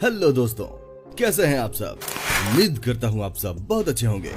Hello दोस्तों, कैसे हैं आप सब। उम्मीद करता हूं आप सब बहुत अच्छे होंगे।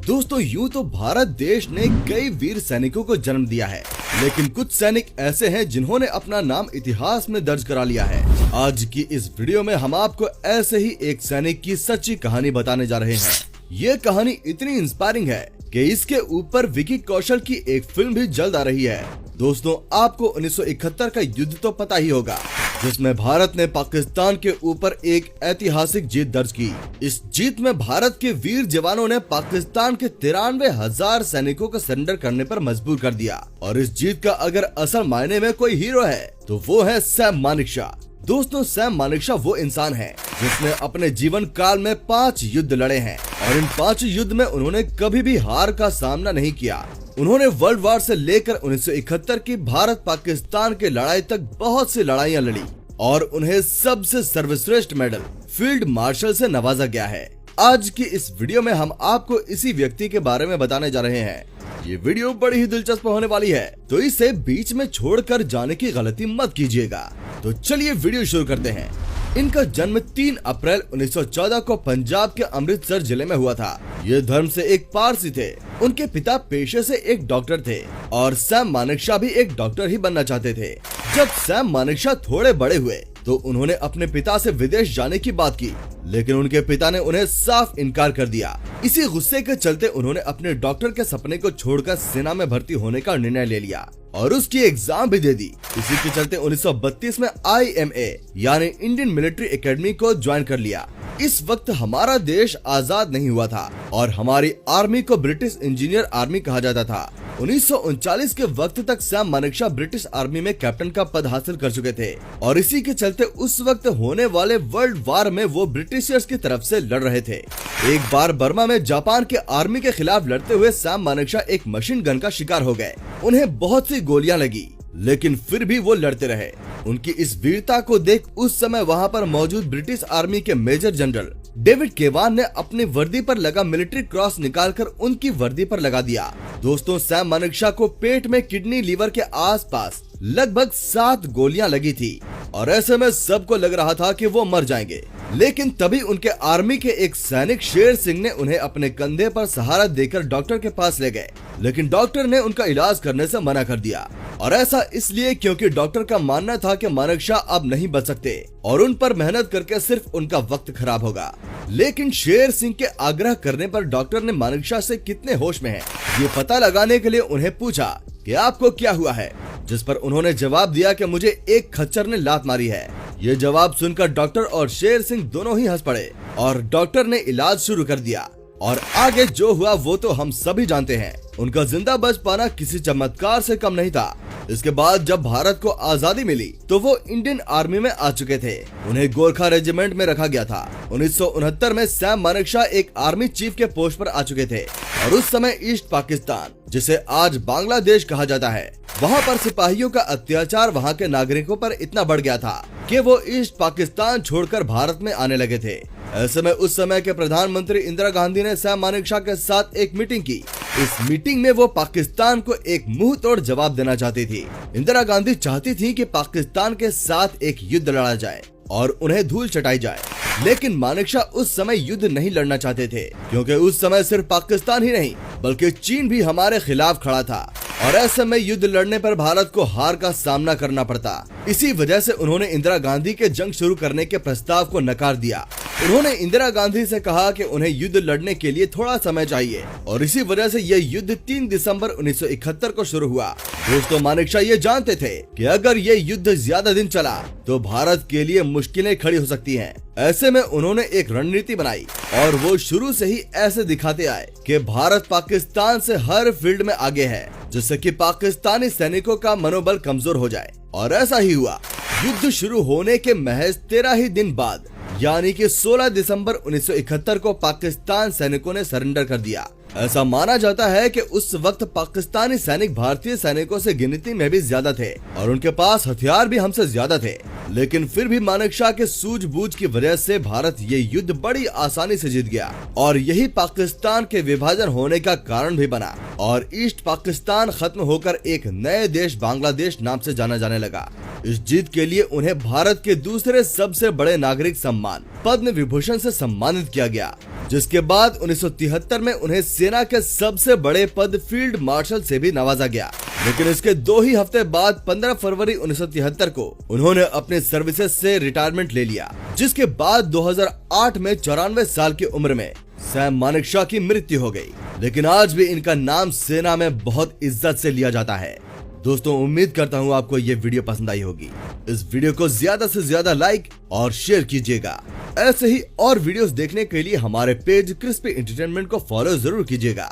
दोस्तों, यूं तो भारत देश ने कई वीर सैनिकों को जन्म दिया है, लेकिन कुछ सैनिक ऐसे हैं जिन्होंने अपना नाम इतिहास में दर्ज करा लिया है। आज की इस वीडियो में हम आपको ऐसे ही एक सैनिक की सच्ची कहानी बताने जा रहे हैं। ये कहानी इतनी इंस्पायरिंग है कि इसके ऊपर विकी कौशल की एक फिल्म भी जल्द आ रही है। दोस्तों, आपको 1971 का युद्ध तो पता ही होगा, जिसमें भारत ने पाकिस्तान के ऊपर एक ऐतिहासिक जीत दर्ज की। इस जीत में भारत के वीर जवानों ने पाकिस्तान के 93,000 सैनिकों को सरेंडर करने पर मजबूर कर दिया। और इस जीत का अगर असल मायने में कोई हीरो है तो वो है सैम मानेकशॉ। दोस्तों, सैम मानेकशॉ वो इंसान है जिसने अपने जीवन काल में 5 युद्ध लड़े हैं और इन 5 युद्ध में उन्होंने कभी भी हार का सामना नहीं किया। उन्होंने वर्ल्ड वार से लेकर 1971 की भारत पाकिस्तान की लड़ाई तक बहुत सी लड़ाइयां लड़ी और उन्हें सबसे सर्वश्रेष्ठ मेडल फील्ड मार्शल से नवाजा गया है। आज की इस वीडियो में हम आपको इसी व्यक्ति के बारे में बताने जा रहे हैं। ये वीडियो बड़ी ही दिलचस्प होने वाली है, तो इसे बीच में छोड़कर जाने की गलती मत कीजिएगा। तो चलिए वीडियो शुरू करते हैं। इनका जन्म 3 अप्रैल 1914 को पंजाब के अमृतसर जिले में हुआ था। ये धर्म से एक पारसी थे। उनके पिता पेशे से एक डॉक्टर थे और सैम मानेकशॉ भी एक डॉक्टर ही बनना चाहते थे। जब सैम मानेकशॉ थोड़े बड़े हुए तो उन्होंने अपने पिता से विदेश जाने की बात की, लेकिन उनके पिता ने उन्हें साफ इनकार कर दिया। इसी गुस्से के चलते उन्होंने अपने डॉक्टर के सपने को छोड़कर सेना में भर्ती होने का निर्णय ले लिया और उसकी एग्जाम भी दे दी। इसी के चलते 1932 में IMA यानी इंडियन मिलिट्री एकेडमी को ज्वाइन कर लिया। इस वक्त हमारा देश आजाद नहीं हुआ था और हमारी आर्मी को ब्रिटिश इंजीनियर आर्मी कहा जाता था। 1939 के वक्त तक सैम मानेकशॉ ब्रिटिश आर्मी में कैप्टन का पद हासिल कर चुके थे और इसी के चलते उस वक्त होने वाले वर्ल्ड वार में वो ब्रिटिशर्स की तरफ से लड़ रहे थे। एक बार बर्मा में जापान के आर्मी के खिलाफ लड़ते हुए सैम मानेकशॉ एक मशीन गन का शिकार हो गए। उन्हें बहुत सी गोलियां लगी, लेकिन फिर भी वो लड़ते रहे। उनकी इस वीरता को देख उस समय वहाँ पर मौजूद ब्रिटिश आर्मी के मेजर जनरल डेविड केवान ने अपनी वर्दी पर लगा मिलिट्री क्रॉस निकालकर उनकी वर्दी पर लगा दिया। दोस्तों, सैम मानेकशॉ को पेट में किडनी लीवर के आसपास लगभग 7 गोलियां लगी थी और ऐसे में सबको लग रहा था कि वो मर जाएंगे। लेकिन तभी उनके आर्मी के एक सैनिक शेर सिंह ने उन्हें अपने कंधे पर सहारा देकर डॉक्टर के पास ले गए, लेकिन डॉक्टर ने उनका इलाज करने से मना कर दिया। और ऐसा इसलिए क्योंकि डॉक्टर का मानना था कि मानेकशॉ अब नहीं बच सकते और उन पर मेहनत करके सिर्फ उनका वक्त खराब होगा। लेकिन शेर सिंह के आग्रह करने पर डॉक्टर ने मानेकशॉ से कितने होश में हैं, ये पता लगाने के लिए उन्हें पूछा कि आपको क्या हुआ है, जिस पर उन्होंने जवाब दिया कि मुझे एक खच्चर ने लात मारी है। ये जवाब सुनकर डॉक्टर और शेर सिंह दोनों ही हंस पड़े और डॉक्टर ने इलाज शुरू कर दिया। और आगे जो हुआ वो तो हम सभी जानते हैं। उनका जिंदा बच पाना किसी चमत्कार से कम नहीं था। इसके बाद जब भारत को आजादी मिली तो वो इंडियन आर्मी में आ चुके थे। उन्हें गोरखा रेजिमेंट में रखा गया था। 1969 में सैम मानेकशॉ एक आर्मी चीफ के पोस्ट पर आ चुके थे और उस समय ईस्ट पाकिस्तान, जिसे आज बांग्लादेश कहा जाता है, वहाँ पर सिपाहियों का अत्याचार वहाँ के नागरिकों पर इतना बढ़ गया था कि वो ईस्ट पाकिस्तान छोड़कर भारत में आने लगे थे। ऐसे में उस समय के प्रधानमंत्री इंदिरा गांधी ने सैम मानेकशॉ के साथ एक मीटिंग की। इस मीटिंग में वो पाकिस्तान को एक मुंह तोड़ जवाब देना चाहती थी। इंदिरा गांधी चाहती थी कि पाकिस्तान के साथ एक युद्ध लड़ा जाए और उन्हें धूल चटाई जाए, लेकिन मानेकशॉ उस समय युद्ध नहीं लड़ना चाहते थे, क्योंकि उस समय सिर्फ पाकिस्तान ही नहीं बल्कि चीन भी हमारे खिलाफ खड़ा था और ऐसे में युद्ध लड़ने पर भारत को हार का सामना करना पड़ता। इसी वजह से उन्होंने इंदिरा गांधी के जंग शुरू करने के प्रस्ताव को नकार दिया। उन्होंने इंदिरा गांधी से कहा कि उन्हें युद्ध लड़ने के लिए थोड़ा समय चाहिए और इसी वजह से यह युद्ध 3 दिसंबर 1971 को शुरू हुआ। दोस्तों, मानेकशॉ ये जानते थे कि अगर ये युद्ध ज्यादा दिन चला तो भारत के लिए मुश्किलें खड़ी हो सकती हैं। ऐसे में उन्होंने एक रणनीति बनाई और वो शुरू से ही ऐसे दिखाते आए कि भारत पाकिस्तान से हर फील्ड में आगे है, जिससे कि पाकिस्तानी सैनिकों का मनोबल कमजोर हो जाए। और ऐसा ही हुआ। युद्ध शुरू होने के महज 13 ही दिन बाद यानी कि 16 दिसंबर 1971 को पाकिस्तान सैनिकों ने सरेंडर कर दिया ऐसा माना जाता है कि उस वक्त पाकिस्तानी सैनिक भारतीय सैनिकों से गिनती में भी ज्यादा थे और उनके पास हथियार भी हमसे ज्यादा थे, लेकिन फिर भी मानेकशॉ के सूझबूझ की वजह से भारत ये युद्ध बड़ी आसानी से जीत गया और यही पाकिस्तान के विभाजन होने का कारण भी बना और ईस्ट पाकिस्तान खत्म होकर एक नए देश बांग्लादेश नाम से जाना जाने लगा। इस जीत के लिए उन्हें भारत के दूसरे सबसे बड़े नागरिक सम्मान पद्म विभूषण से सम्मानित किया गया, जिसके बाद 1973 में उन्हें सेना के सबसे बड़े पद फील्ड मार्शल से भी नवाजा गया। लेकिन इसके 2 ही हफ्ते बाद 15 फरवरी 1973 को उन्होंने अपने सर्विसेज से रिटायरमेंट ले लिया, जिसके बाद 2008 में 94 साल की उम्र में सैम मानेकशॉ की मृत्यु हो गई। लेकिन आज भी इनका नाम सेना में बहुत इज्जत से लिया जाता है। दोस्तों, उम्मीद करता हूँ आपको ये वीडियो पसंद आई होगी। इस वीडियो को ज्यादा से ज्यादा लाइक और शेयर कीजिएगा। ऐसे ही और वीडियोस देखने के लिए हमारे पेज क्रिस्पी एंटरटेनमेंट को फॉलो जरूर कीजिएगा।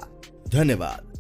धन्यवाद।